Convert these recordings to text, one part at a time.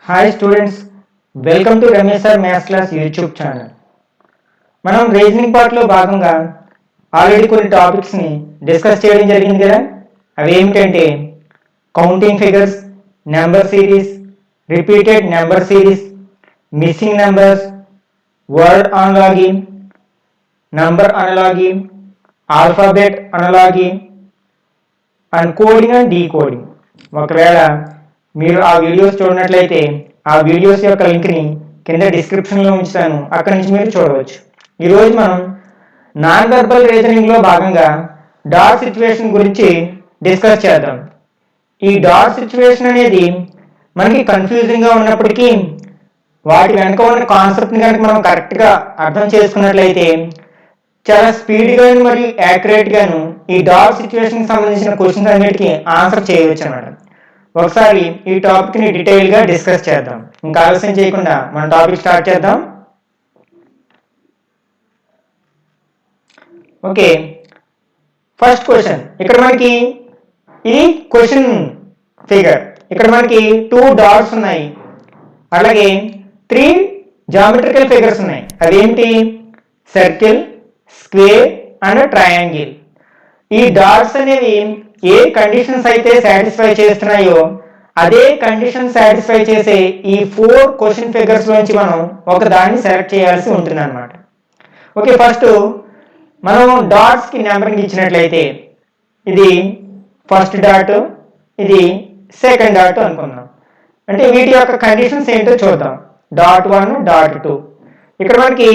Hi students, welcome to Ramesh sir maths class YouTube channel. మనం reasoning పార్ట్లో భాగంగా already కొన్ని టాపిక్స్ని డిస్కస్ చేయడం జరిగింది కదా. అవి ఏమిటంటే counting figures, number series, repeated number series, missing numbers, word analogy, number analogy, alphabet analogy, and coding and decoding. ఒకవేళ మీరు ఆ వీడియోస్ చూడనట్లయితే ఆ వీడియోస్ యొక్క లింక్ని కింద డిస్క్రిప్షన్లో ఉంచుతాను, అక్కడి నుంచి మీరు చూడవచ్చు. ఈరోజు మనం నాన్ వెర్బల్ రీజనింగ్లో భాగంగా డాట్ సిచ్యువేషన్ గురించి డిస్కస్ చేద్దాం. ఈ డాట్ సిచ్యువేషన్ అనేది మనకి కన్ఫ్యూజింగ్గా ఉన్నప్పటికీ వాటి వెనుక ఉన్న కాన్సెప్ట్ని కనుక మనం కరెక్ట్గా అర్థం చేసుకున్నట్లయితే చాలా స్పీడ్గాను మరియు యాక్యురేట్గాను ఈ డాట్ సిచ్యువేషన్కి సంబంధించిన క్వశ్చన్స్ అన్నిటికీ ఆన్సర్ చేయవచ్చు అన్నమాట. ఒకసారి ఈ టాపిక్ని డీటెయిల్గా డిస్కస్ చేద్దాం. ఇంకా ఆలస్యం చేయకుండా మన టాపిక్ స్టార్ట్ చేద్దాం. Okay, first question. ఇక్కడ మనకి ఇది క్వశ్చన్ ఫిగర్. ఇక్కడ మనకి 2 డాట్స్ ఉన్నాయి, అలాగే 3 జామెట్రికల్ ఫిగర్స్ ఉన్నాయి. అవేంటి? Circle, square and triangle. ఈ డాట్స్ అనేవి ఏ కండిషన్స్ అయితే సాటిస్ఫై చేస్తున్నాయో అదే కండిషన్ సాటిస్ఫై చేసే ఈ 4 క్వశ్చన్ ఫిగర్స్ నుంచి మనం ఒక దాన్ని సెలెక్ట్ చేయాల్సి ఉంటుంది అనమాట. ఓకే, ఫస్ట్ మనం డాట్స్కి నెంబరింగ్ ఇచ్చినట్లయితే ఇది ఫస్ట్ డాట్, ఇది సెకండ్ డాట్ అనుకుందాం. అంటే వీటి యొక్క కండిషన్స్ ఏంటో చూద్దాం. Dot 1, dot 2. ఇక్కడ మనకి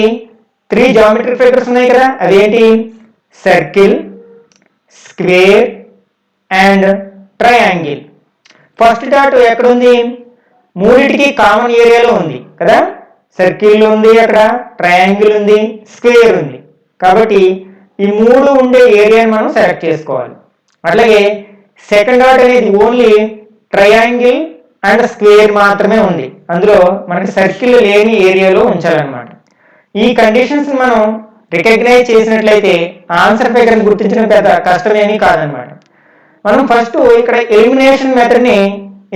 3 జామెట్రిక్ ఫిగర్స్ ఉన్నాయి కదా. అదేంటి? Circle, square and triangle. First dot ఎక్కడ ఉంది? మూడింటికి కామన్ ఏరియాలో ఉంది కదా. సర్కిల్ ఉంది, అక్కడ ట్రయాంగిల్ ఉంది, స్క్వేర్ ఉంది. కాబట్టి ఈ 3 ఉండే ఏరియాని మనం సెలెక్ట్ చేసుకోవాలి. అట్లాగే సెకండ్ డాట్ అనేది ఓన్లీ ట్రయాంగిల్ అండ్ స్క్వేర్ మాత్రమే ఉంది, అందులో మనకి సర్కిల్ లేని ఏరియాలో ఉంచాలన్నమాట. ఈ కండిషన్స్ మనం రికగ్నైజ్ చేసినట్లయితే ఆన్సర్ ఫిగర్ని గుర్తించడం పెద్ద కష్టమేమీ కాదనమాట. మనం ఫస్ట్ ఇక్కడ ఎలిమినేషన్ మెథడ్ని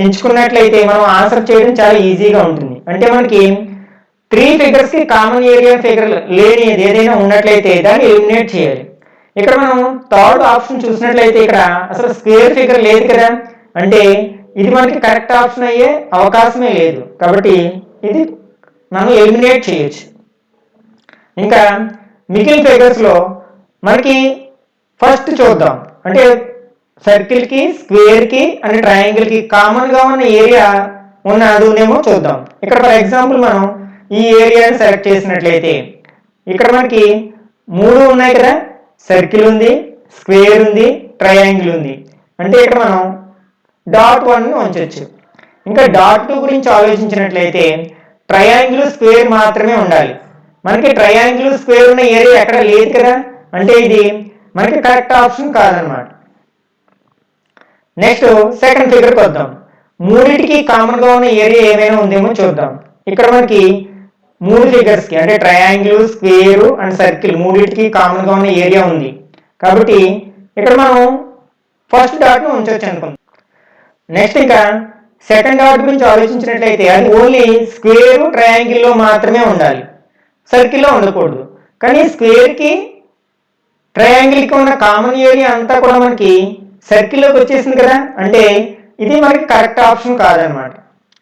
ఎంచుకున్నట్లయితే మనం ఆన్సర్ చేయడం చాలా ఈజీగా ఉంటుంది. అంటే మనకి 3 ఫిగర్స్కి కామన్ ఏరియా ఫిగర్ లేని ఏదైనా ఉన్నట్లయితే దాన్ని ఎలిమినేట్ చేయాలి. ఇక్కడ మనం థర్డ్ ఆప్షన్ చూసినట్లయితే ఇక్కడ అసలు స్క్వేర్ ఫిగర్ లేదు కదా, అంటే ఇది మనకి కరెక్ట్ ఆప్షన్ అయ్యే అవకాశమే లేదు. కాబట్టి ఇది మనం ఎలిమినేట్ చేయొచ్చు. ఇంకా మిగిలిన ఫిగర్స్లో మనకి ఫస్ట్ చూద్దాం. అంటే సర్కిల్కి, స్క్వేర్కి అండ్ ట్రయాంగిల్కి కామన్గా ఉన్న ఏరియా ఉన్నదేమో చూద్దాం. ఇక్కడ ఫర్ ఎగ్జాంపుల్ మనం ఈ ఏరియాని సెలెక్ట్ చేసినట్లయితే ఇక్కడ మనకి 3 ఉన్నాయి కదా. సర్కిల్ ఉంది, స్క్వేర్ ఉంది, ట్రయాంగిల్ ఉంది. అంటే ఇక్కడ మనం డాట్ 1ని ఉంచవచ్చు. ఇంకా డాట్ 2 గురించి ఆలోచించినట్లయితే ట్రయాంగిల్, స్క్వేర్ మాత్రమే ఉండాలి. మనకి ట్రయాంగిల్, స్క్వేర్ ఉన్న ఏరియా ఎక్కడ లేదు కదా, అంటే ఇది మనకి కరెక్ట్ ఆప్షన్ కాదనమాట. నెక్స్ట్ సెకండ్ ఫిగర్కి వద్దాం. మూడింటికి కామన్గా ఉన్న ఏరియా ఏమైనా ఉందేమో చూద్దాం. ఇక్కడ మనకి 3 ఫిగర్స్కి అంటే ట్రయాంగిల్, స్క్వేర్ అండ్ సర్కిల్ మూడింటికి కామన్గా ఉన్న ఏరియా ఉంది. కాబట్టి ఇక్కడ మనం ఫస్ట్ డాట్ను ఉంచవచ్చు అనుకుందాం. నెక్స్ట్ ఇంకా సెకండ్ డాట్ గురించి ఆలోచించినట్లయితే అది ఓన్లీ స్క్వేర్, ట్రయాంగిల్లో మాత్రమే ఉండాలి, సర్కిల్లో ఉండకూడదు. కానీ స్క్వేర్కి, ట్రయాంగిల్కి ఉన్న కామన్ ఏరియా అంతా కూడా మనకి సర్కిల్లోకి వచ్చేసింది కదా, అంటే ఇది మనకి కరెక్ట్ ఆప్షన్ కాదనమాట.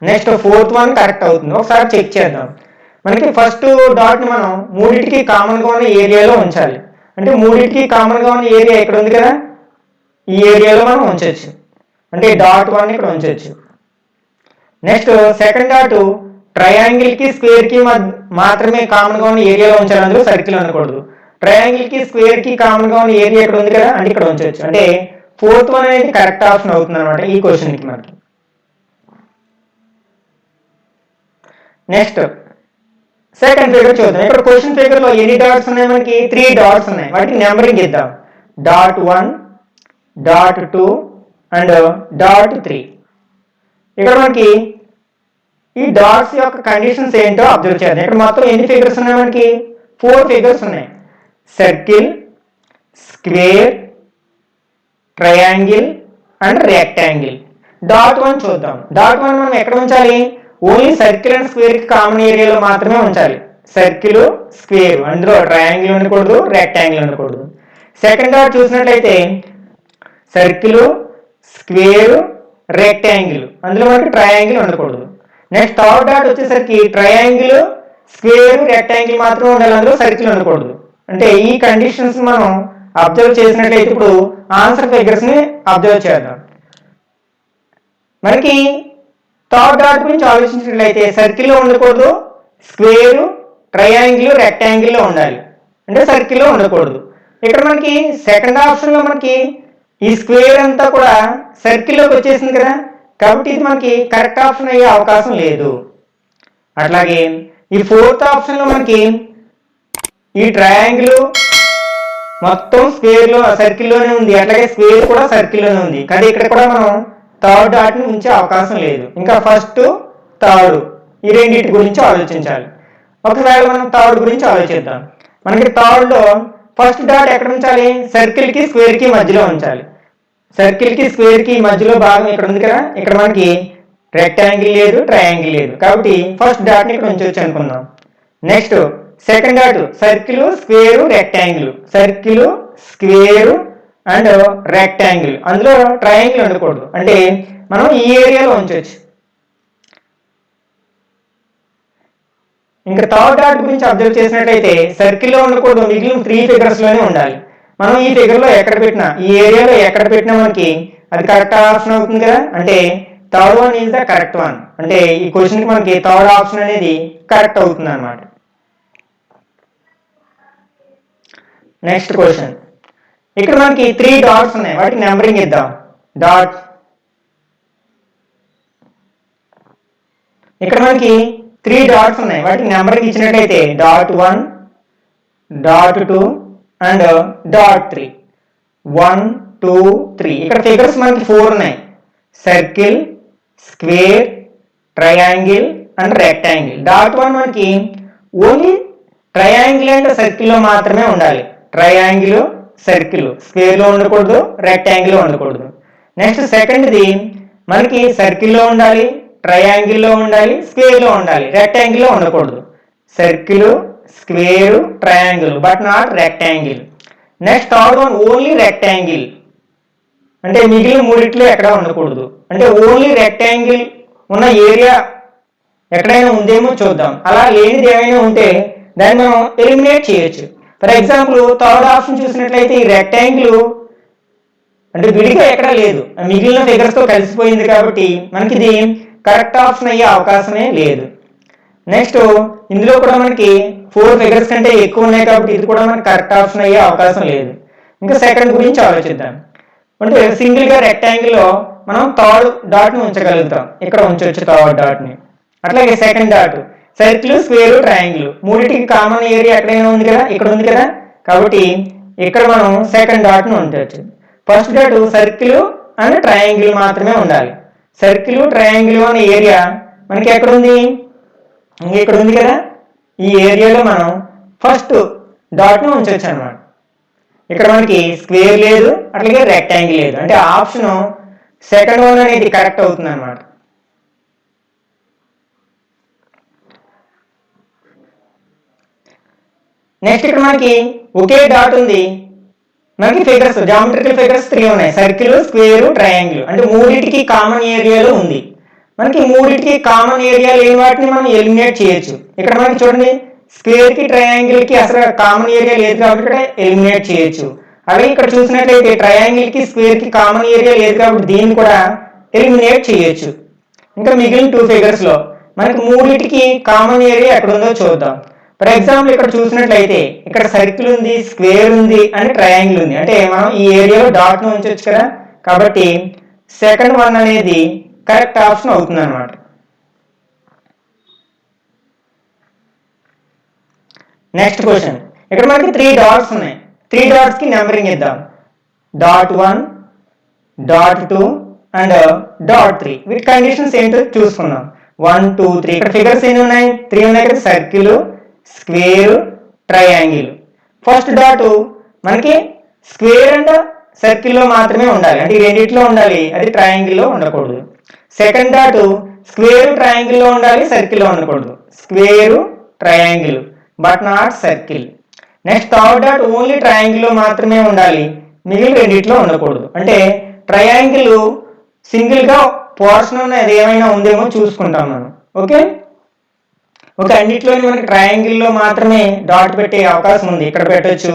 నెక్స్ట్ ఫోర్త్ వన్ కరెక్ట్ అవుతుంది. ఒకసారి చెక్ చేద్దాం. మనకి ఫస్ట్ డాట్ని మనం మూడింటికి కామన్గా ఉన్న ఏరియాలో ఉంచాలి. అంటే మూడింటికి కామన్గా ఉన్న ఏరియా ఇక్కడ ఉంది కదా, ఈ ఏరియాలో మనం ఉంచవచ్చు. అంటే డాట్ 1 ఇక్కడ ఉంచవచ్చు. నెక్స్ట్ సెకండ్ డాట్ ట్రయాంగిల్కి, స్క్వేర్కి మాత్రమే కామన్గా ఉన్న ఏరియాలో ఉంచాలి, అందులో సర్కిల్ ఉండకూడదు. ట్రయాంగిల్కి, స్క్వేర్కి కామన్గా ఉన్న ఏరియా ఇక్కడ ఉంది కదా, అంటే ఇక్కడ ఉంచవచ్చు. అంటే ఫోర్త్ వన్ అనేది కరెక్ట్ ఆప్షన్ అవుతుంది అనమాట ఈ క్వశ్చన్కి మనకి. నెక్స్ట్ సెకండ్ ఫిగర్ చూద్దాం. ఇక్కడ క్వశ్చన్ ఫిగర్లో ఎన్ని డాట్స్ ఉన్నాయి? మనకి 3 డాట్స్ ఉన్నాయి. వాటికి నెంబరింగ్ ఇద్దాం. Dot 1, dot 2 and dot 3. ఇక్కడ మనకి ఈ డాట్స్ యొక్క కండిషన్స్ ఏంటో అబ్జర్వ్ చేద్దాం. ఇక్కడ మొత్తం ఎన్ని ఫిగర్స్ ఉన్నాయి? మనకి 4 ఫిగర్స్ ఉన్నాయి. Circle, square, triangle and rectangle. Dot 1 చూద్దాం. డాట్ 1 మనం ఎక్కడ ఉంచాలి? ఓన్లీ సర్కిల్ అండ్ స్క్వేర్ కి కామన్ ఏరియాలో మాత్రమే ఉంచాలి. సర్కిల్, స్క్వేర్, అందులో ట్రయాంగిల్ ఉండకూడదు, రెక్టాంగిల్ ఉండకూడదు. సెకండ్ డాట్ చూసినట్లయితే సర్కిల్, స్క్వేర్, రెక్టాంగిల్, అందులో మనకి ట్రయాంగిల్ ఉండకూడదు. నెక్స్ట్ థర్డ్ డాట్ వచ్చేసరికి ట్రయాంగిల్, స్క్వేర్, రెక్టాంగిల్ మాత్రమే ఉండాలి, అందులో సర్కిల్ ఉండకూడదు. అంటే ఈ కండిషన్స్ మనం అబ్జర్వ్ చేసినట్లయితే ఇప్పుడు ఆన్సర్ ఫిగర్స్ ని అబ్జర్వ్ చేద్దాం. మనకి థర్డ్ డాట్ గురించి ఆలోచించినట్లయితే సర్కిల్లో ఉండకూడదు, స్క్వేర్, ట్రయాంగిల్, రెక్టాంగిల్లో ఉండాలి, అంటే సర్కిల్లో ఉండకూడదు. ఇక్కడ మనకి సెకండ్ ఆప్షన్లో మనకి ఈ స్క్వేర్ అంతా కూడా సర్కిల్లోకి వచ్చేసింది కదా, కాబట్టి ఇది మనకి కరెక్ట్ ఆప్షన్ అయ్యే అవకాశం లేదు. అట్లాగే ఈ ఫోర్త్ ఆప్షన్లో మనకి ఈ ట్రయాంగిల్ మొత్తం స్క్వేర్లో సర్కిల్లోనే ఉంది, అట్లాగే స్క్వేర్ కూడా సర్కిల్లోనే ఉంది, కానీ ఇక్కడ కూడా మనం థర్డ్ డాట్ని ఉంచే అవకాశం లేదు. ఇంకా ఫస్ట్, థర్డ్ ఈ రెండింటి గురించి ఆలోచించాలి. ఒకవేళ మనం థర్డ్ గురించి ఆలోచిద్దాం. మనకి థర్డ్లో ఫస్ట్ డాట్ ఎక్కడ ఉంచాలి? సర్కిల్కి స్క్వేర్కి మధ్యలో ఉంచాలి. సర్కిల్కి స్క్వేర్కి మధ్యలో భాగం ఇక్కడ ఉంది కదా, ఇక్కడ మనకి రెక్టాంగిల్ లేదు, ట్రయాంగిల్ లేదు, కాబట్టి ఫస్ట్ డాట్ని ఇక్కడ ఉంచవచ్చు అనుకుందాం. Next second dot circle, square, rectangle, circle, square and rectangle, అందులో ట్రయాంగిల్ ఉండకూడదు, అంటే మనం ఈ ఏరియాలో ఉంచవచ్చు. ఇంకా థర్డ్ డాట్ గురించి అబ్జర్వ్ చేసినట్లయితే సర్కిల్లో ఉండకూడదు, మిగిలిన 3 ఫిగర్స్ లోనే ఉండాలి. మనం ఈ ఫిగర్ లో ఎక్కడ పెట్టినా, ఈ ఏరియాలో ఎక్కడ పెట్టినా మనకి అది కరెక్ట్ ఆప్షన్ అవుతుంది కదా, అంటే third one is the correct one, అంటే ఈ క్వశ్చన్ కి మనకి థర్డ్ ఆప్షన్ అనేది కరెక్ట్ అవుతుంది అన్నమాట. నెక్స్ట్ క్వశ్చన్, ఇక్కడ మనకి 3 డాట్స్ ఉన్నాయి, వాటికి నెంబరింగ్ ఇద్దాం. డాట్, ఇక్కడ మనకి 3 డాట్స్ ఉన్నాయి, వాటికి నెంబరింగ్ ఇచ్చినట్లయితే డాట్ 1, డాట్ 2 అండ్ డాట్ 3. 1, 2, 3. ఇక్కడ ఫిగర్స్ మనకి 4 ఉన్నాయి, circle, square, triangle and rectangle. Dot 1 మనకి ఓన్లీ ట్రయాంగిల్ అండ్ సర్కిల్లో మాత్రమే ఉండాలి. ట్రయాంగిల్, సర్కిల్, స్క్వేర్లో ఉండకూడదు, రెక్టాంగిల్లో ఉండకూడదు. నెక్స్ట్ సెకండ్ది మనకి సర్కిల్లో ఉండాలి, ట్రయాంగిల్లో ఉండాలి, స్క్వేర్లో ఉండాలి, రెక్టాంగిల్లో ఉండకూడదు. Circle, square, triangle but not rectangle. Next third one only rectangle, అంటే మిగిలిన మూడిట్లో ఎక్కడ ఉండకూడదు, అంటే ఓన్లీ రెక్టాంగిల్ ఉన్న ఏరియా ఎక్కడైనా ఉందేమో చూద్దాం. అలా లేనిది ఏమైనా ఉంటే దాన్ని మనం ఎలిమినేట్ చేయొచ్చు. ఫర్ ఎగ్జాంపుల్ థర్డ్ ఆప్షన్ చూసినట్లయితే ఈ రెక్టాంగిల్ అంటే విడిగా ఎక్కడ లేదు, మిగిలిన ఫిగర్స్ తో కలిసిపోయింది, కాబట్టి మనకి ఇది కరెక్ట్ ఆప్షన్ అయ్యే అవకాశమే లేదు. నెక్స్ట్ ఇందులో కూడా మనకి 4 ఫిగర్స్ కంటే ఎక్కువ ఉన్నాయి, కాబట్టి ఇది కూడా మనకి కరెక్ట్ ఆప్షన్ అయ్యే అవకాశం లేదు. ఇంకా సెకండ్ గురించి ఆలోచిద్దాం. అంటే సింగిల్ గా రెక్టాంగిల్ లో మనం థర్డ్ డాట్ ని ఉంచగలుగుతాం, ఇక్కడ ఉంచవచ్చు థర్డ్ డాట్ ని. అట్లాగే second dot circle, square, triangle మూడింటికి కామన్ ఏరియా ఎక్కడైనా ఉంది కదా, ఇక్కడ ఉంది కదా, కాబట్టి ఇక్కడ మనం సెకండ్ డాట్ ని ఉంచవచ్చు. First dot circle and triangle మాత్రమే ఉండాలి. సర్కిల్, ట్రయాంగిల్ అనే ఏరియా మనకి ఎక్కడ ఉంది, ఇక్కడ ఉంది కదా, ఈ ఏరియాలో మనం ఫస్ట్ డాట్ ని ఉంచవచ్చు అన్నమాట. ఇక్కడ మనకి స్క్వేర్ లేదు, అట్లాగే రెక్టాంగిల్ లేదు, అంటే ఆప్షన్ సెకండ్ వన్ అనేది కరెక్ట్ అవుతుంది అన్నమాట. నెక్స్ట్ ఇక్కడ మనకి ఒకే డాట్ ఉంది, మనకి ఫిగర్స్ జామెట్రికల్ ఫిగర్స్ 3 ఉన్నాయి, సర్కిల్, స్క్వేర్, ట్రయాంగిల్, అంటే మూడింటికి కామన్ ఏరియాలో ఉంది. మనకి మూడింటికి కామన్ ఏరియా లేని వాటిని మనం ఎలిమినేట్ చేయొచ్చు. ఇక్కడ మనకి చూడండి స్క్వేర్ కి ట్రయాంగిల్ కి అసలు కామన్ ఏరియా లేదు కాబట్టి ఇక్కడ ఎలిమినేట్ చేయొచ్చు. అలాగే ఇక్కడ చూసినట్లయితే ట్రయాంగిల్ కి స్క్వేర్ కి కామన్ ఏరియా లేదు కాబట్టి దీన్ని కూడా ఎలిమినేట్ చేయొచ్చు. ఇంకా మిగిలిన 2 ఫిగర్స్ లో మనకి మూడింటికి కామన్ ఏరియా ఎక్కడ ఉందో చూద్దాం. ఫర్ ఎగ్జాంపుల్ ఇక్కడ చూసినట్లయితే ఇక్కడ సర్కిల్ ఉంది, స్క్వేర్ ఉంది అండ్ ట్రయాంగిల్ ఉంది, అంటే మనం ఈ ఏరియాలో డాట్ ను ఉంచవచ్చు కదా, కాబట్టి సెకండ్ వన్ అనేది కరెక్ట్ ఆప్షన్ అవుతుంది అన్నమాట. నెక్స్ట్ క్వశ్చన్, ఇక్కడ మనకి 3 డాట్స్ ఉన్నాయి, 3 డాట్స్ కి నెంబరింగ్ ఇద్దాం. Dot 1, dot 2 and dot 3. వీటి కండిషన్స్ ఏంటో చూసుకుందాం. 1, 2, 3. ఇక్కడ ఫిగర్స్ ఎన్ని ఉన్నాయి, 3 ఉన్నాయి కదా, circle, square, triangle. First dot మనకి స్క్వేర్ అండ్ సర్కిల్ లో మాత్రమే ఉండాలి, అంటే ఈ రెండిట్లో ఉండాలి, అది ట్రయాంగిల్ లో ఉండకూడదు. సెకండ్ డాట్ స్క్వేర్ ట్రయాంగిల్లో ఉండాలి, సర్కిల్లో ఉండకూడదు. Square triangle but not circle. Next third dot only ట్రయాంగిల్లో మాత్రమే ఉండాలి, మిగిలిన రెండిట్లో ఉండకూడదు. అంటే ట్రయాంగిల్ సింగిల్గా పోర్షన్ అనేది ఏమైనా ఉందేమో చూసుకుంటాం మనం. ఓకే, అన్నిట్లోని మనకి ట్రయాంగిల్లో మాత్రమే డాట్ పెట్టే అవకాశం ఉంది. ఇక్కడ పెట్టచ్చు,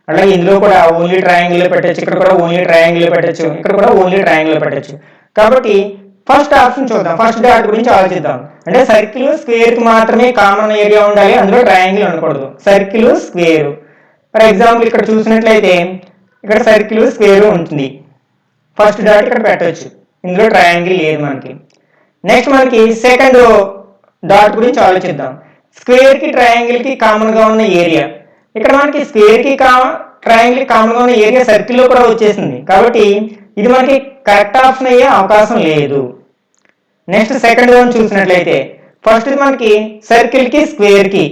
అలాగే ఇందులో కూడా ఓన్లీ ట్రయాంగిల్లో పెట్టచ్చు, ఇక్కడ కూడా ఓన్లీ ట్రయాంగిల్లో పెట్టచ్చు, ఇక్కడ కూడా ఓన్లీ ట్రయాంగిల్లో పెట్టచ్చు. కాబట్టి ఫస్ట్ ఆప్షన్ చూద్దాం, ఫస్ట్ డాట్ గురించి ఆలోచిద్దాం. అంటే సర్కిల్ స్క్వేర్ కి మాత్రమే కామన్ ఏరియా ఉండాలి, అందులో ట్రయాంగిల్ ఉండకూడదు. సర్కిల్ స్క్వేర్ ఫర్ ఎగ్జాంపుల్ ఇక్కడ చూసినట్లయితే ఇక్కడ సర్కిల్ స్క్వేర్ ఉంటుంది, ఫస్ట్ డాట్ ఇక్కడ పెట్టవచ్చు, ఇందులో ట్రయాంగిల్ లేదు మనకి. నెక్స్ట్ మనకి సెకండ్ డాట్ గురించి ఆలోచిద్దాం. స్క్వేర్ కి ట్రయాంగిల్ కి కామన్ గా ఉన్న ఏరియా, ఇక్కడ మనకి స్క్వేర్ కి ట్రయాంగిల్ కి కామన్ గా ఉన్న ఏరియా సర్కిల్లో కూడా వచ్చేసింది, కాబట్టి ఇది మనకి కరెక్ట్ ఆప్షన్ అయ్యే అవకాశం లేదు. నెక్స్ట్ సెకండ్ వన్ చూసినట్లయితే ఫస్ట్ మనకి సర్కిల్ కి స్క్వేర్ కి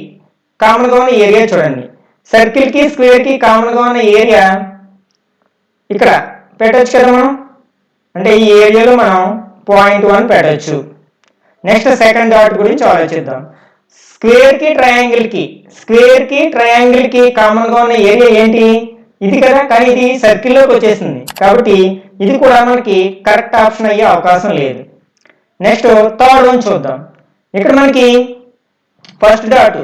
కామన్ గా ఉన్న ఏరియా చూడండి. సర్కిల్ కి స్క్వేర్ కి కామన్ గా ఉన్న ఏరియా ఇక్కడ పెట్టచ్చు కదా మనం, అంటే ఈ ఏరియాలో మనం 0.1 పెట్టచ్చు. నెక్స్ట్ సెకండ్ డాట్ గురించి ఆలోచిద్దాం. స్క్వేర్ కి ట్రయాంగిల్ కి కామన్ గా ఉన్న ఏరియా ఏంటి, ఇది కదా, కానీ ఇది సర్కిల్లోకి వచ్చేసింది, కాబట్టి ఇది కూడా మనకి కరెక్ట్ ఆప్షన్ అయ్యే అవకాశం లేదు. నెక్స్ట్ థర్డ్ వన్ చూద్దాం. ఇక్కడ మనకి ఫస్ట్ డాట్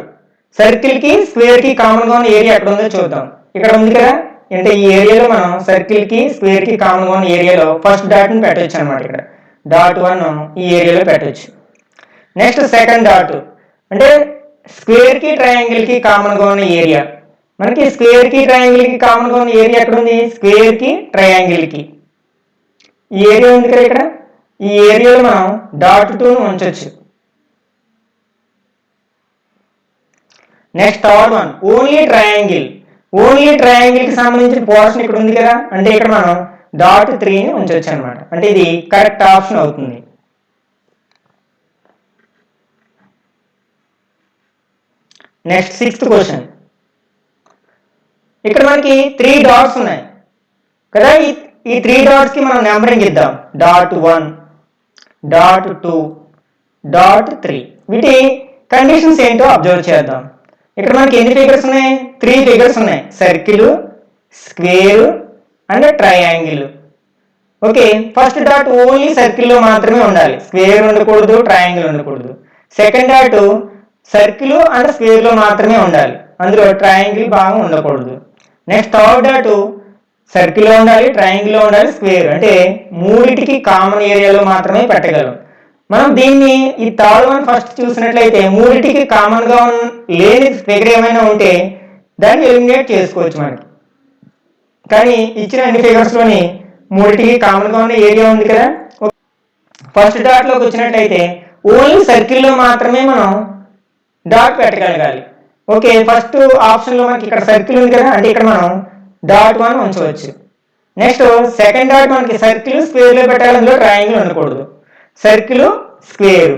సర్కిల్ కి స్క్వేర్ కి కామన్ గా ఉన్న ఏరియా ఎక్కడ ఉందో చూద్దాం. ఇక్కడ ఉంది కదా, అంటే ఈ ఏరియాలో మనం సర్కిల్ కి స్క్వేర్ కి కామన్ గా ఉన్న ఏరియాలో ఫస్ట్ డాట్ ని పెట్టవచ్చు అనమాట. ఇక్కడ డాట్ 1 ఈ ఏరియాలో పెట్టవచ్చు. నెక్స్ట్ సెకండ్ డాట్ అంటే స్క్వేర్ కి ట్రయాంగిల్ కి కామన్ గా ఉన్న ఏరియా, మనకి స్క్వేర్ కి ట్రయాంగిల్ కి కామన్ గా ఉన్న ఏరియా ఎక్కడ ఉంది, స్క్వేర్ కి ట్రయాంగిల్ కి ఈ ఏరియా ఉంది కదా, ఇక్కడ ఈ ఏరియాలో మనం డాట్ 2 ఉంచవచ్చు. Next third one only triangle కి సంబంధించిన పోర్షన్ ఇక్కడ ఉంది కదా, అంటే ఇక్కడ మనం డాట్ 3 ఉంచవచ్చు అనమాట. అంటే ఇది కరెక్ట్ ఆప్షన్ అవుతుంది. Next sixth question. ఇక్కడ మనకి 3 డాట్స్ ఉన్నాయి కదా, ఈ 3 డాట్స్ కి మనం నెంబరింగ్ ఇద్దాం. Dot 1, dot 2, dot 3. వీటి కండిషన్స్ ఏంటో అబ్జర్వ్ చేద్దాం. ఇక్కడ మనకి ఎన్ని ఫిగర్స్ ఉన్నాయి, 3 ఫిగర్స్ ఉన్నాయి, circle, square and triangle. Okay, first dot only సర్కిల్లో మాత్రమే ఉండాలి, స్క్వేర్ ఉండకూడదు, ట్రయాంగిల్ ఉండకూడదు. Second dot circle and square లో మాత్రమే ఉండాలి, అందులో ట్రయాంగిల్ భాగం ఉండకూడదు. నెక్స్ట్ థర్డ్ డాట్ సర్కిల్ లో ఉండాలి, ట్రయాంగిల్ లో ఉండాలి, స్క్వేర్, అంటే మూడిటికి కామన్ ఏరియాలో మాత్రమే పెట్టగలం. మనం దీన్ని ఈ థర్డ్ వన్ ఫస్ట్ చూసినట్లయితే మూడిటికి కామన్ గా లేని ఫిగర్ ఏమైనా ఉంటే దాన్ని ఎలిమినేట్ చేసుకోవచ్చు మనకి. కానీ ఇచ్చిన అన్ని ఫిగర్స్ లోని మూడిటికి కామన్ గా ఉన్న ఏరియా ఉంది కదా. ఫస్ట్ డాట్ లోకి వచ్చినట్లయితే ఓన్లీ సర్కిల్ లో మాత్రమే మనం డాట్ పెట్టగలగాలి. ఓకే, ఫస్ట్ ఆప్షన్ లో మనకి ఇక్కడ సర్కిల్ ఉంది కదా, అంటే ఇక్కడ మనం డాట్ 1 ఉంచవచ్చు. నెక్స్ట్ సెకండ్ డాట్ మనకి సర్కిల్ స్క్వేర్ లో పెట్టాలి, అందులో ట్రయాంగిల్ ఉండకూడదు. సర్కిల్ స్క్వేర్,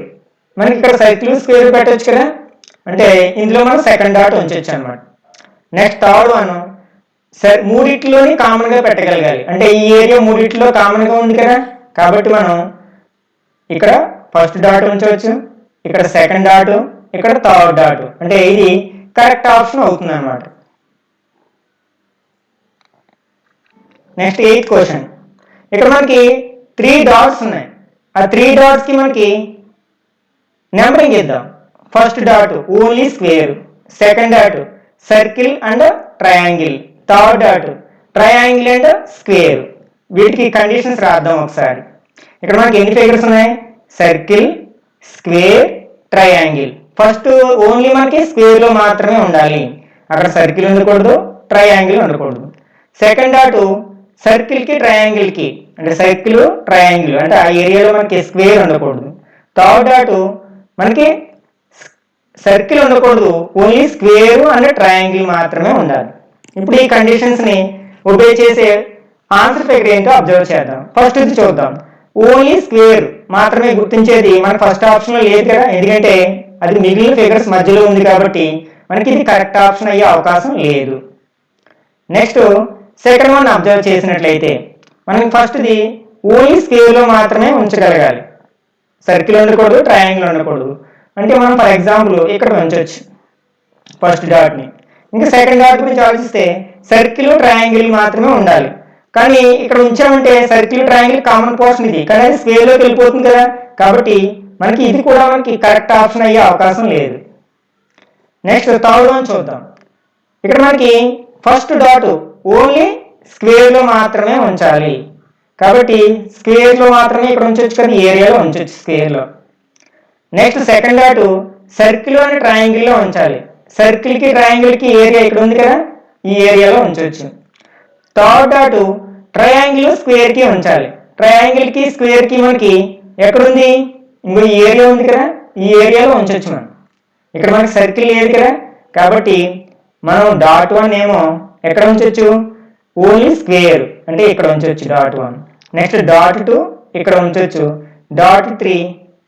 మనకి ఇక్కడ సర్కిల్ స్క్వేర్ పెట్టవచ్చు కదా, అంటే ఇందులో మనం సెకండ్ డాట్ ఉంచవచ్చు అనమాట. నెక్స్ట్ థర్డ్ వన్ మూడిట్లోని కామన్ గా పెట్టగలగాలి, అంటే ఈ ఏరియా మూడిట్లో కామన్ గా ఉంది కదా, కాబట్టి మనం ఇక్కడ ఫస్ట్ డాట్ ఉంచవచ్చు, ఇక్కడ సెకండ్ డాట్, ఇక్కడ థర్డ్ డాట్, అంటే ఇది కరెక్ట్ ఆప్షన్ అవుతుంది అనమాట. Next eighth question. ఇక్కడ మనకి 3 డాట్స్ ఉన్నాయి, ఆ 3 డాట్స్ కి మనకి నెంబరింగ్ ఇద్దాం. First dot only square, second dot circle and triangle, third dot triangle and square. వీటికి కండిషన్స్ రాద్దాం ఒకసారి. ఇక్కడ మనకి ఎన్ని ఫిగర్స్ ఉన్నాయి, circle, square, triangle. First only మనకి స్క్వేర్ లో మాత్రమే ఉండాలి, అక్కడ సర్కిల్ ఉండకూడదు, ట్రయాంగిల్ ఉండకూడదు. సెకండ్ డాట్ సర్కిల్ కి ట్రయాంగిల్ కి, అంటే సర్కిల్ ట్రయాంగిల్, అంటే ఆ ఏరియాలో మనకి స్క్వేర్ ఉండకూడదు. థర్డ్ డాట్ మనకి సర్కిల్ ఉండకూడదు, ఓన్లీ స్క్వేర్ అండ్ ట్రయాంగిల్ మాత్రమే ఉండాలి. ఇప్పుడు ఈ కండిషన్స్ ని ఒబే చేసే ఆన్సర్ ఫిగర్ ఏంటో అబ్జర్వ్ చేద్దాం. ఫస్ట్ ఇది చూద్దాం. ఓన్లీ స్క్వేర్ మాత్రమే గుర్తించేది మన ఫస్ట్ ఆప్షన్ లో లేదు కదా, ఎందుకంటే అది మిగిలిన ఫిగర్స్ మధ్యలో ఉంది కాబట్టి మనకి ఇది కరెక్ట్ ఆప్షన్ అయ్యే అవకాశం లేదు. నెక్స్ట్ సెకండ్ వన్ అబ్జర్వ్ చేసినట్లయితే మనకి ఫస్ట్ది ఓన్లీ స్క్వేర్ లో మాత్రమే ఉంచగలగాలి, సర్కిల్ ఉండకూడదు, ట్రయాంగిల్ ఉండకూడదు. అంటే మనం ఫర్ ఎగ్జాంపుల్ ఇక్కడ ఉంచవచ్చు ఫస్ట్ డాట్ని. ఇంకా సెకండ్ డాట్ గురించి ఆలోచిస్తే సర్కిల్ ట్రయాంగిల్ మాత్రమే ఉండాలి. కానీ ఇక్కడ ఉంచామంటే సర్కిల్ ట్రయాంగిల్ కామన్ పోర్షన్ ఇది, కానీ అది స్క్వేర్లోకి వెళ్ళిపోతుంది కదా, కాబట్టి మనకి ఇది కూడా మనకి కరెక్ట్ ఆప్షన్ అయ్యే అవకాశం లేదు. నెక్స్ట్ థర్డ్ వన్ చూద్దాం. ఇక్కడ మనకి ఫస్ట్ డాట్ ఓన్లీ స్క్వేర్లో మాత్రమే ఉంచాలి, కాబట్టి స్క్వేర్లో మాత్రమే ఇక్కడ ఉంచవచ్చు కదా, ఏరియాలో ఉంచవచ్చు స్క్వేర్లో. నెక్స్ట్ సెకండ్ డాట్ సర్కిల్ అని ట్రయాంగిల్లో ఉంచాలి, సర్కిల్కి ట్రయాంగిల్కి ఏరియా ఇక్కడ ఉంది కదా, ఈ ఏరియాలో ఉంచవచ్చు. థర్డ్ డాట్ ట్రయాంగిల్ స్క్వేర్కి ఉంచాలి, ట్రయాంగిల్కి స్క్వేర్కి మనకి ఎక్కడుంది, ఇంకో ఈ ఏరియా ఉంది కదా, ఈ ఏరియాలో ఉంచవచ్చు మనం. ఇక్కడ మనకి సర్కిల్ లేదు కదా, కాబట్టి మనం డాట్ 1 ఏమో ఎక్కడ ఉంచవచ్చు, ఓన్లీ స్క్వేర్ అంటే ఇక్కడ ఉంచవచ్చు డాట్ 1. నెక్స్ట్ డాట్ 2 ఇక్కడ ఉంచవచ్చు, డాట్ 3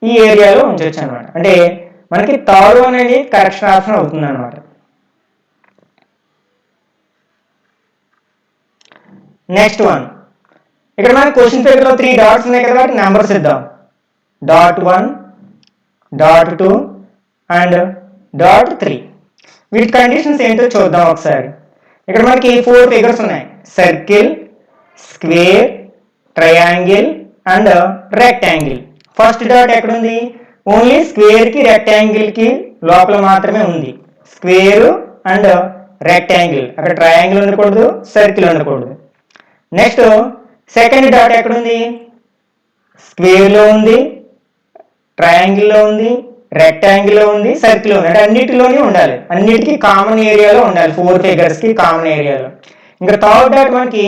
ఈ ఏరియాలో ఉంచవచ్చు అనమాట. అంటే మనకి థర్డ్ వన్ అనేది కరెక్షన్ ఆప్షన్ అవుతుంది అనమాట. నెక్స్ట్ వన్, ఇక్కడ మనకి క్వశ్చన్ పేపర్లో 3 డాట్స్ ఉన్నాయి కదా, వాటి నెంబర్స్ ఇద్దాం. Dot 1, dot 2 and dot 3. వీటి కండిషన్స్ ఏంటో చూద్దాం ఒకసారి. ఇక్కడ మనకి 4 ఫిగర్స్ ఉన్నాయి, circle, square, triangle and rectangle. First dot ఎక్కడుంది, ఓన్లీ స్క్వేర్కి రెక్టాంగిల్కి లోపల మాత్రమే ఉంది, స్క్వేర్ అండ్ రెక్టాంగిల్, అక్కడ ట్రయాంగిల్ ఉండకూడదు, సర్కిల్ ఉండకూడదు. నెక్స్ట్ సెకండ్ డాట్ ఎక్కడుంది, స్క్వేర్లో ఉంది, ట్రయాంగిల్లో ఉంది, రెక్టాంగిల్లో ఉంది, సర్కిల్ ఉంది, అంటే అన్నిటిలోనే ఉండాలి, అన్నిటికీ కామన్ ఏరియాలో ఉండాలి, 4 ఫిగర్స్కి కామన్ ఏరియాలో. ఇంకా థర్డ్ డాట్ మనకి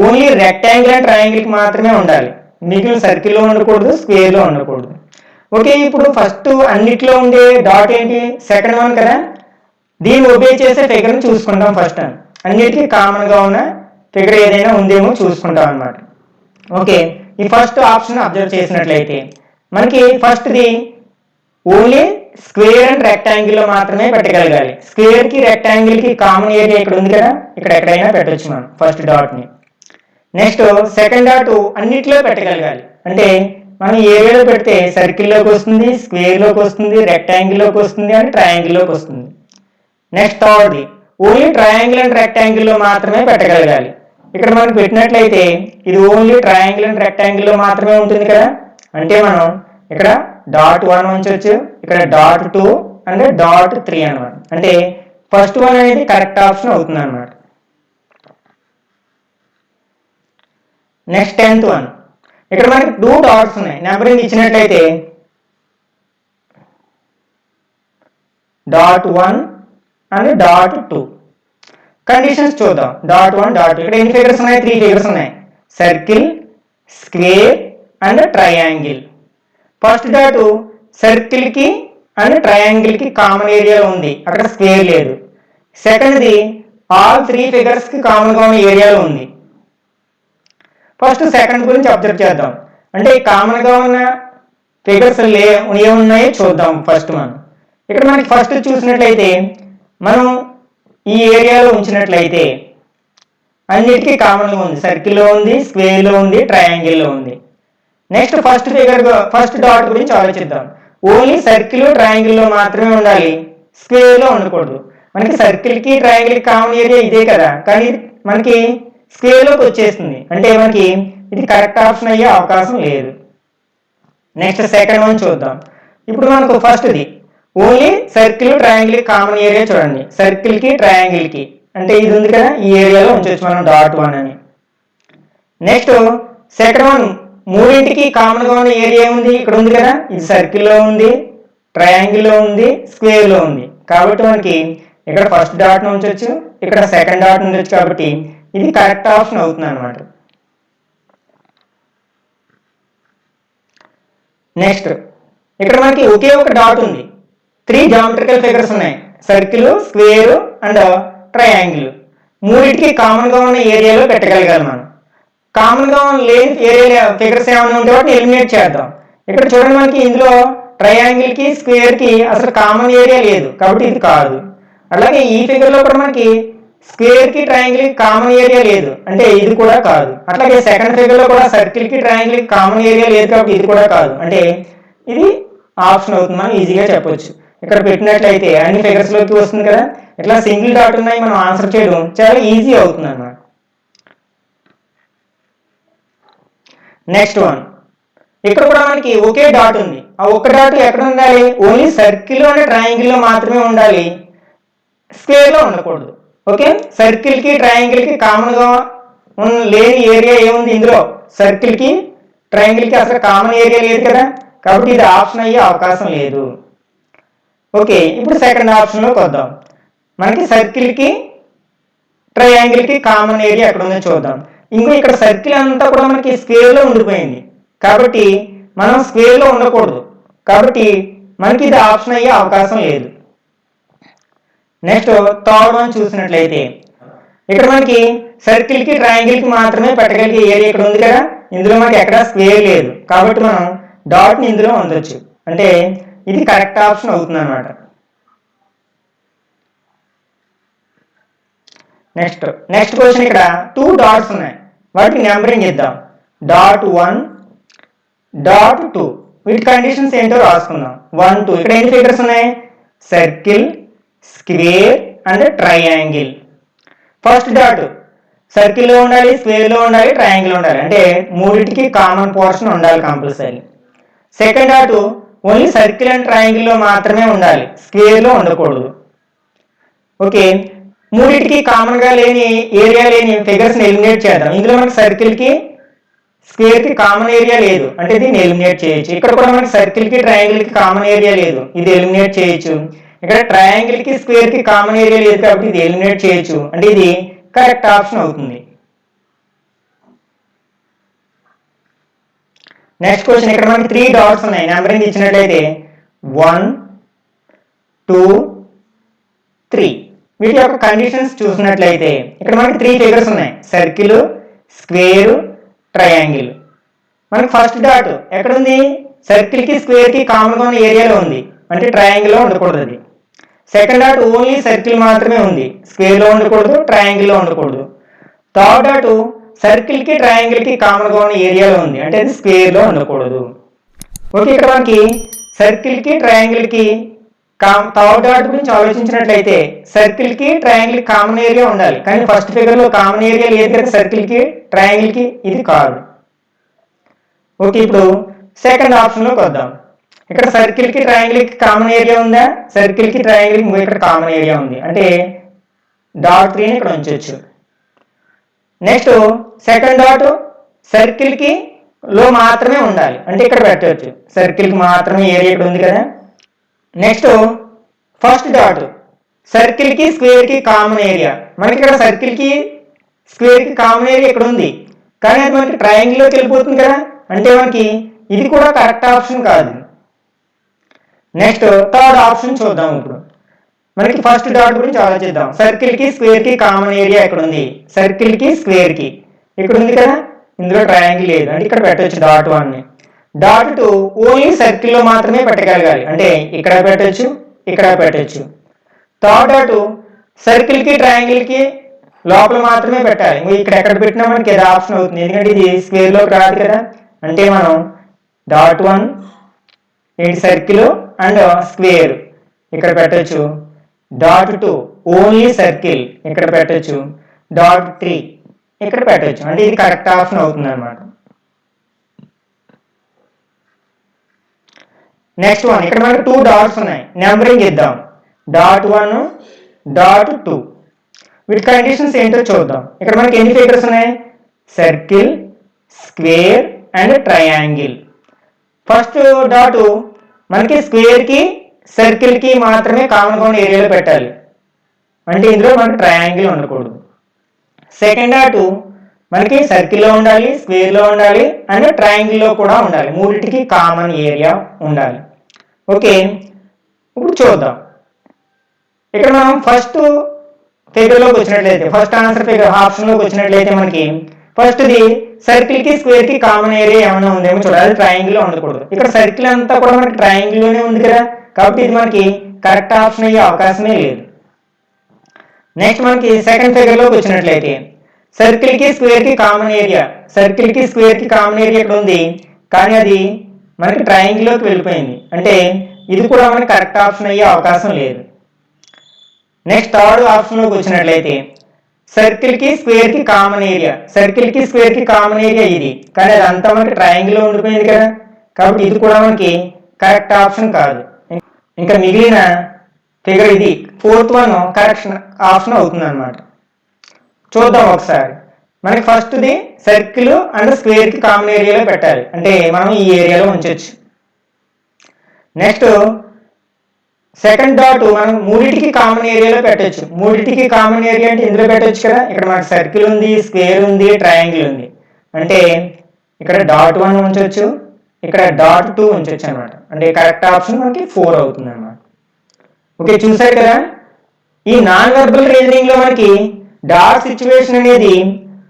ఓన్లీ రెక్టాంగిల్ అండ్ ట్రయాంగిల్కి మాత్రమే ఉండాలి, మిగిలిన సర్కిల్లో ఉండకూడదు, స్క్వేర్లో ఉండకూడదు. ఓకే, ఇప్పుడు ఫస్ట్ అన్నిట్లో ఉండే డాట్ ఏంటి, సెకండ్ వన్ కదా, దీన్ని ఒబే చేసే ఫిగర్ని చూసుకుంటాం ఫస్ట్. అన్నిటికీ కామన్గా ఉన్న ఫిగర్ ఏదైనా ఉందేమో చూసుకుంటాం అనమాట. ఓకే, ఈ ఫస్ట్ ఆప్షన్ అబ్జర్వ్ చేసినట్లయితే మనకి ఫస్ట్ది ఓన్లీ స్క్వేర్ అండ్ రెక్టాంగిల్లో మాత్రమే పెట్టగలగాలి, స్క్వేర్కి రెక్టాంగిల్కి కామన్ ఏరియా ఇక్కడ ఉంది కదా, ఇక్కడ ఎక్కడైనా పెట్టవచ్చు మనం ఫస్ట్ డాట్ని. నెక్స్ట్ సెకండ్ డాట్ అన్నిట్లో పెట్టగలగాలి, అంటే మనం ఏరియాలో పెడితే సర్కిల్లోకి వస్తుంది, స్క్వేర్లోకి వస్తుంది, రెక్టాంగిల్లోకి వస్తుంది అండ్ ట్రయాంగిల్లోకి వస్తుంది. నెక్స్ట్ థర్డ్ది ఓన్లీ ట్రయాంగిల్ అండ్ రెక్టాంగిల్లో మాత్రమే పెట్టగలగాలి. ఇక్కడ మనం పెట్టినట్లయితే ఇది ఓన్లీ ట్రయాంగిల్ అండ్ రెక్టాంగిల్లో మాత్రమే ఉంటుంది కదా, అంటే మనం ఇక్కడ డాట్ 1 ఉంచవచ్చు, ఇక్కడ డాట్ 2 అండ్ డాట్ 3 అనమాట. అంటే ఫస్ట్ వన్ అనేది కరెక్ట్ ఆప్షన్ అవుతుంది అనమాట. నెక్స్ట్ 10th వన్, ఇక్కడ మనకి 2 డాట్స్ ఉన్నాయి, నెంబరింగ్ ఇచ్చినట్లయితే డాట్ 1 అండ్ డాట్ 2. కండిషన్స్ చూద్దాం. డాట్ 1, డాట్ 2, ఇక్కడ ఎన్ని ఫిగర్స్ ఉన్నాయి, 3 ఫిగర్స్ ఉన్నాయి, circle, square and triangle. First dot సర్కిల్కి అండ్ ట్రయాంగిల్కి కామన్ ఏరియాలో ఉంది, అక్కడ స్క్వేర్ లేదు. సెకండ్ది ఆల్ 3 ఫిగర్స్కి కామన్గా ఉన్న ఏరియాలో ఉంది. ఫస్ట్ సెకండ్ గురించి అబ్జర్వ్ చేద్దాం, అంటే కామన్గా ఉన్న ఫిగర్స్ ఏమున్నాయో చూద్దాం ఫస్ట్ మనం. ఇక్కడ మనకి ఫస్ట్ చూసినట్లయితే మనం ఈ ఏరియాలో ఉంచినట్లయితే అన్నిటికీ కామన్గా ఉంది, సర్కిల్లో ఉంది, స్క్వేర్లో ఉంది, ట్రయాంగిల్లో ఉంది. నెక్స్ట్ ఫస్ట్ డాట్ గురించి ఆలోచిద్దాం. ఓన్లీ సర్కిల్ ట్రయాంగిల్లో మాత్రమే ఉండాలి, స్క్వేర్లో ఉండకూడదు. మనకి సర్కిల్కి ట్రయాంగిల్కి కామన్ ఏరియా ఇదే కదా, కానీ మనకి స్క్వేర్లోకి వచ్చేస్తుంది, అంటే మనకి ఇది కరెక్ట్ ఆప్షన్ అయ్యే అవకాశం లేదు. నెక్స్ట్ సెకండ్ వన్ చూద్దాం. ఇప్పుడు మనకు ఫస్ట్ది only circle triangle common area చూడండి, సర్కిల్కి ట్రయాంగిల్కి, అంటే ఇది ఉంది కదా, ఈ ఏరియాలో ఉంచవచ్చు మనం డాట్ 1 అని. నెక్స్ట్ సెకండ్ వన్ మూడింటికి కామన్గా ఉన్న ఏరియా ఉంది, ఇక్కడ ఉంది కదా, ఇది సర్కిల్లో ఉంది, ట్రయాంగిల్లో ఉంది, స్క్వేర్లో ఉంది, కాబట్టి మనకి ఇక్కడ ఫస్ట్ డాట్ను ఉంచవచ్చు, ఇక్కడ సెకండ్ డాట్ ఉంచవచ్చు, కాబట్టి ఇది కరెక్ట్ ఆప్షన్ అవుతుంది అనమాట. నెక్స్ట్ ఇక్కడ మనకి ఒకే ఒక డాట్ ఉంది, 3 జామెట్రికల్ ఫిగర్స్ ఉన్నాయి, సర్కిల్, స్క్వేర్ అండ్ ట్రయాంగిల్. మూడింటికి కామన్గా ఉన్న ఏరియాలో పెట్టగలగాలి మనం. కామన్గా లేని ఏరియా ఫిగర్స్ ఏమైనా ఉంటే వాటిని ఎలిమినేట్ చేద్దాం. ఇక్కడ చూడండి, మనకి ఇందులో ట్రయాంగిల్కి స్క్వేర్కి అసలు కామన్ ఏరియా లేదు, కాబట్టి ఇది కాదు. అలాగే ఈ ఫిగర్లో కూడా మనకి స్క్వేర్కి ట్రయాంగిల్కి కామన్ ఏరియా లేదు, అంటే ఇది కూడా కాదు. అట్లాగే సెకండ్ ఫిగర్లో కూడా సర్కిల్కి ట్రయాంగిల్కి కామన్ ఏరియా లేదు, కాబట్టి ఇది కూడా కాదు. అంటే ఇది ఆప్షన్ అవుతుంది, మనం ఈజీగా చెప్పొచ్చు. ఇక్కడ పెట్టినట్లయితే అన్ని ఫిగర్స్ లోకి వస్తుంది కదా, ఇట్లా సింగిల్ డాట్ ఉన్నాయి, మనం ఆన్సర్ చేయడం చాలా ఈజీ అవుతుంది అన్నమాట. నెక్స్ట్ వన్, ఇక్కడ కూడా మనకి ఒకే డాట్ ఉంది. ఆ ఒక్క డాట్ ఎక్కడ ఉండాలి? ఓన్లీ సర్కిల్ అనే ట్రయాంగిల్ లో మాత్రమే ఉండాలి, స్క్వేర్ లో ఉండకూడదు. ఓకే, సర్కిల్ కి ట్రయాంగిల్ కి కామన్ గా లేని ఏరియా ఏముంది ఇందులో? సర్కిల్ కి ట్రయాంగిల్ కి అసలు కామన్ ఏరియా లేదు కదా, కాబట్టి ఇది ఆప్షన్ అయ్యే అవకాశం లేదు. ఓకే, ఇప్పుడు సెకండ్ ఆప్షన్ లోకి వద్దాం. మనకి సర్కిల్ కి ట్రయాంగిల్ కి కామన్ ఏరియా ఎక్కడ ఉందో చూద్దాం. ఇంకో ఇక్కడ సర్కిల్ అంతా కూడా మనకి స్క్వేర్ లో ఉండిపోయింది, కాబట్టి మనం స్క్వేర్ లో ఉండకూడదు, కాబట్టి మనకి ఇది ఆప్షన్ అయ్యే అవకాశం లేదు. నెక్స్ట్ థర్డ్ వన్ చూసినట్లయితే ఇక్కడ మనకి సర్కిల్ కి ట్రయాంగిల్ కి మాత్రమే పెట్టగలిగే ఏరియా ఇక్కడ ఉంది కదా, ఇందులో మనకి ఎక్కడ స్క్వేర్ లేదు, కాబట్టి మనం డాట్ ని ఇందులో ఉండొచ్చు, అంటే ఇది కరెక్ట్ ఆప్షన్ అవుతుంది అన్నమాట. నెక్స్ట్ క్వశ్చన్, ఇక్కడ 2 డాట్స్ ఉన్నాయి, వాటికి నెంబరింగ్ ఇద్దాం. .1 .2 వీటి కండిషన్స్ ఏంటో రాసుకుందాం. 1 2 ఇక్కడ ఎన్ని ఫిగర్స్ ఉన్నాయి? Circle, square and triangle. First dot circle లో ఉండాలి, స్క్వేర్ లో ఉండాలి, ట్రయాంగిల్ ఉండాలి, అంటే మూడింటికి కామన్ పోర్షన్ ఉండాలి compulsory. Second dot only circle and triangle లో మాత్రమే ఉండాలి, స్క్వేర్ లో ఉండకూడదు. ఓకే, మూడింటికి కామన్ గా లేని ఏరియా లేని ఫిగర్స్ ని ఎలిమినేట్ చేద్దాం. ఇందులో మనకి సర్కిల్ కి స్క్వేర్ కి కామన్ ఏరియా లేదు, అంటే దీన్ని ఎలిమినేట్ చేయొచ్చు. ఇక్కడ కూడా మనకి సర్కిల్ కి ట్రయాంగిల్ కి కామన్ ఏరియా లేదు, ఇది ఎలిమినేట్ చేయొచ్చు. ఇక్కడ ట్రయాంగిల్ కి స్క్వేర్ కి కామన్ ఏరియా లేదు, కాబట్టి ఇది ఎలిమినేట్ చేయొచ్చు, అంటే ఇది కరెక్ట్ ఆప్షన్ అవుతుంది. నెక్స్ట్ క్వశ్చన్, ఇక్కడ మనకి 3 డాట్స్ ఉన్నాయి, నెంబరింగ్ ఇచ్చినట్లయితే 1 2 3. వీటి యొక్క కండిషన్స్ చూసినట్లయితే ఇక్కడ మనకి 3 ఫిగర్స్ ఉన్నాయి, సర్కిల్, స్క్వేర్, ట్రయాంగిల్. మనకి ఫస్ట్ డాట్ ఎక్కడ ఉంది? సర్కిల్ కి స్క్వేర్ కి కామన్ గా ఉన్న ఏరియాలో ఉంది, అంటే ట్రయాంగిల్ లో ఉండకూడదు అది. సెకండ్ డాట్ ఓన్లీ సర్కిల్ మాత్రమే ఉంది, స్క్వేర్ లో ఉండకూడదు, ట్రయాంగిల్ లో ఉండకూడదు. థర్డ్ డాట్ సర్కిల్ కి ట్రయాంగిల్ కి కామన్ గా ఉన్న ఏరియాలో ఉంది, అంటే అది స్క్వేర్ లో ఉండకూడదు. ఓకే, ఇక్కడ మనకి సర్కిల్ కి ట్రయాంగిల్ కి థర్డ్ డాట్ గురించి ఆలోచించినట్లయితే సర్కిల్ కి ట్రయాంగిల్ కి కామన్ ఏరియా ఉండాలి, కానీ ఫస్ట్ ఫిగర్ లో కామన్ ఏరియా లేదు కదా సర్కిల్ కి ట్రయాంగిల్ కి, ఇది కాదు. ఓకే, ఇప్పుడు సెకండ్ ఆప్షన్ లోకి వద్దాం. ఇక్కడ సర్కిల్ కి ట్రయాంగిల్ కి కామన్ ఏరియా ఉందా? సర్కిల్ కి ట్రయాంగిల్ కి ఇక్కడ కామన్ ఏరియా ఉంది, అంటే .3 ఇక్కడ ఉంచవచ్చు. నెక్స్ట్ సెకండ్ డాట్ సర్కిల్ కి లో మాత్రమే ఉండాలి, అంటే ఇక్కడ పెట్టవచ్చు, సర్కిల్ కి మాత్రమే ఏరియా ఇక్కడ ఉంది కదా. నెక్స్ట్ ఫస్ట్ డాట్ సర్కిల్ కి స్క్వేర్ కి కామన్ ఏరియా, మనకి ఇక్కడ సర్కిల్ కి స్క్వేర్ కి కామన్ ఏరియా ఇక్కడ ఉంది, కానీ అది మనకి ట్రయాంగిల్ లోకి వెళ్ళిపోతుంది కదా, అంటే మనకి ఇది కూడా కరెక్ట్ ఆప్షన్ కాదు. నెక్స్ట్ థర్డ్ ఆప్షన్ చూద్దాం. ఇప్పుడు మనకి ఫస్ట్ డాట్ గురించి ఆలోచిద్దాం. సర్కిల్ కి స్క్వేర్ కి కామన్ ఏరియా ఎక్కడ ఉంది? సర్కిల్ కి స్క్వేర్ కి ఇక్కడ ఉంది కదా, ఇందులో ట్రయాంగిల్ లేదు, అంటే ఇక్కడ పెట్టవచ్చు .1 ని. .2 ఓన్లీ సర్కిల్ లో మాత్రమే పెట్టగలగాలి, అంటే ఇక్కడ పెట్టవచ్చు, ఇక్కడ పెట్టవచ్చు. థర్డ్ డాట్ సర్కిల్ కి ట్రయాంగిల్ కి లోపల మాత్రమే పెట్టాలి, ఇక్కడ ఎక్కడ పెట్టినా మనకి ఇది ఆప్షన్ అవుతుంది, ఎందుకంటే ఇది స్క్వేర్ లోకి రాదు కదా, అంటే మనం .1 ఏంటి సర్కిల్ అండ్ స్క్వేర్ ఇక్కడ పెట్టచ్చు. .2 ఓన్లీ సర్కిల్ ఇక్కడ పెట్టచ్చు. .3 ఇక్కడ పెట్టచ్చు, అంటే ఇది కరెక్ట్ ఆప్షన్ అవుతుంది అన్నమాట. నెక్స్ట్ వన్, ఇక్కడ మనకి 2 డాట్స్ ఉన్నాయి, నెంబరింగ్ ఇద్దాం. .1 .2 వీటి కండిషన్స్ ఏంటో చూద్దాం. ఇక్కడ మనకి ఎన్ని ఫిగర్స్ ఉన్నాయి? Circle, square and triangle. First dot మనకి స్క్వేర్ కి సర్కిల్ కి మాత్రమే కామన్ గా ఉన్న ఏరియాలో పెట్టాలి, అంటే ఇందులో మనకి ట్రయాంగిల్ ఉండకూడదు. సెకండ్ డాట్ మనకి సర్కిల్ లో ఉండాలి, స్క్వేర్ లో ఉండాలి అండ్ ట్రయాంగిల్ లో కూడా ఉండాలి, మూడింటికి కామన్ ఏరియా ఉండాలి. ఓకే, ఇప్పుడు చూద్దాం. ఇక్కడ మనం ఫస్ట్ ఫిగర్ లోకి వచ్చినట్లయితే, ఫస్ట్ ఆన్సర్ ఫిగర్ ఆప్షన్ లోకి వచ్చినట్లయితే మనకి ఫస్ట్ ది సర్కిల్ కి స్క్వేర్ కి కామన్ ఏరియా ఏమైనా ఉందేమో చూడాలి, ట్రయాంగిల్ లో ఉండకూడదు. ఇక్కడ సర్కిల్ అంతా కూడా మనకి ట్రయాంగిల్ లోనే ఉంది కదా, కాబట్టి ఇది మనకి కరెక్ట్ ఆప్షన్ అయ్యే అవకాశమే లేదు. నెక్స్ట్ మనకి సెకండ్ ఫిగర్ లోకి వచ్చినట్లయితే సర్కిల్ కి స్క్వేర్ కి కామన్ ఏరియా, సర్కిల్ కి స్క్వేర్ కి కామన్ ఏరియా ఇక్కడ ఉంది, కానీ అది మనకి ట్రయాంగిల్లోకి వెళ్ళిపోయింది. అంటే ఇది కూడా మనకి కరెక్ట్ ఆప్షన్ అయ్యే అవకాశం లేదు. నెక్స్ట్ థర్డ్ ఆప్షన్లోకి వచ్చినట్లయితే సర్కిల్కి స్క్వేర్కి కామన్ ఏరియా. సర్కిల్కి స్క్వేర్కి కామన్ ఏరియా ఇది, కానీ అదంతా మనకి ట్రయాంగిల్లో ఉండిపోయింది కదా, కాబట్టి ఇది కూడా మనకి కరెక్ట్ ఆప్షన్ కాదు. ఇంకా మిగిలిన ఫిగర్ ఇది ఫోర్త్ వన్ కరెక్షన్ ఆప్షన్ అవుతుంది అనమాట. చూద్దాం ఒకసారి. మనకి ఫస్ట్ది సర్కిల్ అండ్ స్క్వేర్కి కామన్ ఏరియాలో పెట్టాలి, అంటే మనం ఈ ఏరియాలో ఉంచవచ్చు. నెక్స్ట్ సెకండ్ డాట్ మనం మూడింటికి కామన్ ఏరియాలో పెట్టచ్చు. మూడింటికి కామన్ ఏరియా అంటే ఇందులో పెట్టచ్చు కదా. ఇక్కడ మనకి సర్కిల్ ఉంది, స్క్వేర్ ఉంది, ట్రయాంగిల్ ఉంది. అంటే ఇక్కడ డాట్ 1 ఉంచవచ్చు, ఇక్కడ డాట్ 2 ఉంచవచ్చు అనమాట. అంటే కరెక్ట్ ఆప్షన్ మనకి 4 అవుతుంది అనమాట. ఓకే, చూసారు కదా. ఈ నాన్ వెర్బల్ రీజనింగ్ లో మనకి డాట్ సిచ్యువేషన్ అనేది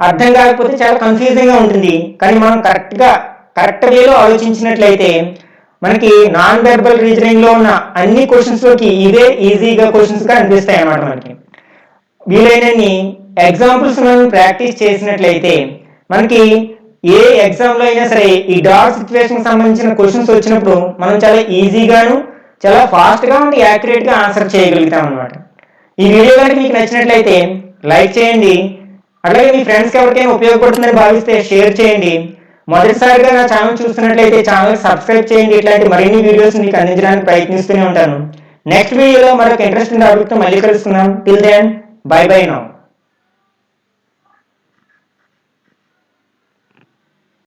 అర్థం కాకపోతే చాలా కన్ఫ్యూజింగ్ గా ఉంటుంది. కానీ మనం కరెక్ట్ వేలో ఆలోచించినట్లయితే మనకి నాన్ వెర్బల్ రీజనింగ్ లో ఉన్న అన్ని క్వశ్చన్స్ లోకి ఇవే ఈజీగా క్వశ్చన్స్ గా అనిపిస్తాయి అన్నమాట. మనకి వీలైనన్ని ఎగ్జాంపుల్స్ మనం ప్రాక్టీస్ చేసినట్లయితే మనకి ఏ ఎగ్జామ్ లో అయినా సరే ఈ డాట్ సిచ్యువేషన్ సంబంధించిన క్వశ్చన్స్ వచ్చినప్పుడు మనం చాలా ఈజీగాను చాలా ఫాస్ట్ గా ఉండి యాక్యురేట్ గా ఆన్సర్ చేయగలుగుతాం అనమాట. ఈ వీడియో కనుక మీకు నచ్చినట్లయితే లైక్ చేయండి, అలాగే మీ ఫ్రెండ్స్కి ఎవరికైనా ఉపయోగపడుతుందని భావిస్తే షేర్ చేయండి. మొదటిసారిగా నా ఛానల్ చూస్తున్నట్లయితే ఛానల్ సబ్స్క్రైబ్ చేయండి. ఇట్లాంటి మరిన్ని వీడియోస్ మీకు అందించడానికి ప్రయత్నిస్తూనే ఉంటాను. నెక్స్ట్ వీడియోలో మరొక ఇంట్రెస్టింగ్ టాపిక్తో మళ్ళీ కలుసుకుందాం. Till then bye bye now.